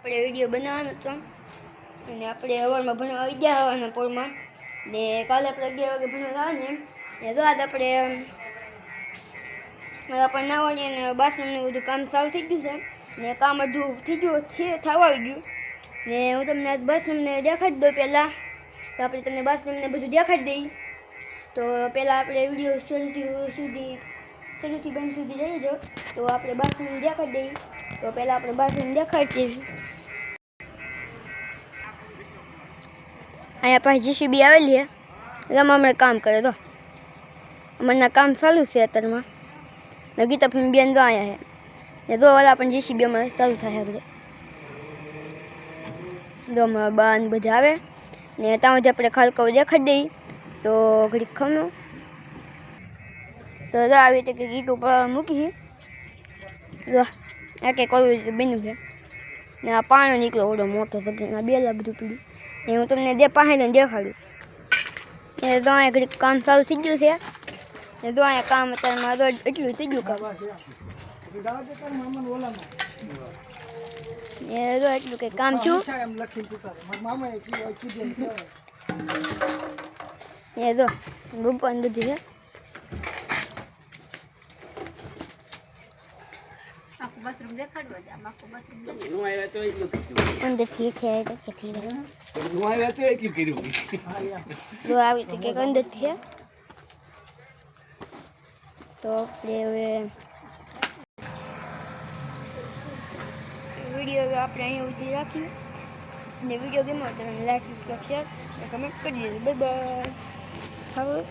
આપણે વિડીયો બનાવવાનો હતો અને આપણે સવારમાં ભણવા આવી ગયા હવાના પોળમાં ને કાલે આપણે 11 વાગે ભણવા આવે ને તો આજ આપણે નાવાની અને બાથરૂમનું બધું કામ ચાલુ થઈ ગયું છે ને કામ અડધું થઈ ગયું થવા આવી ગયું ને હું તમને આજ બાથરૂમને દેખાડી દઉં પહેલાં તો આપણે તમને બાથરૂમને બધું દેખાડી દઈએ તો પહેલાં આપણે વિડીયો શરૂથી બંધ સુધી રહી જાઓ તો આપણે બાથરૂમ દેખાડી દઈએ તો પહેલાં આપણે બાથરૂમ દેખાડી દઈશું અહીંયા પાસે JCB આવેલી છે એમાં હમણાં કામ કરે તો હમણાં કામ ચાલુ છે અત્યારમાં ને ગીતા ફેમ બેન તો અહીંયા છે ને તો વાળા પણ JCB અમારે ચાલુ થાય આપણે તો અમારા બા ને બધા આવે ને ત્યાં સુધી આપણે ખાલકાઓ દેખાડી દઈએ તો ઘડીક ખમો તો આવી રીતે કંઈક ઈટ ઉપર મૂકી છે આ કંઈક ઓલું બન્યું છે ને આ પાણી નીકળ્યો ઓડો મોટો તો આ બેલા બધું પીડ્યું ને હું તમને પાસે દેખાડું ને તો અહીંયા ઘડીક કામ ચાલુ થઈ ગયું છે ને તો અહીંયા કામ અત્યારમાં તો એટલું થઈ ગયું કામ ને તો એટલું કંઈક કામ છું ને તો બપોર બધી છે બાથરૂમ દેખાડવા જ આમ આખું બાથરૂમ નું આવ્યા તો એટલું કીધું અંદર ઠીક છે તો કે ઠીક છે નું આવ્યા તો એટલું કર્યું જો આવી રીતે કંઈક અંદર છે તો આપણે હવે વિડીયો આપણે અહીંયા ઉધી રાખીએ ને વિડીયો ગમ્યો તો લાઈક સબસ્ક્રાઈબ શેર કમેન્ટ કરી દેજો બાય બાય હવે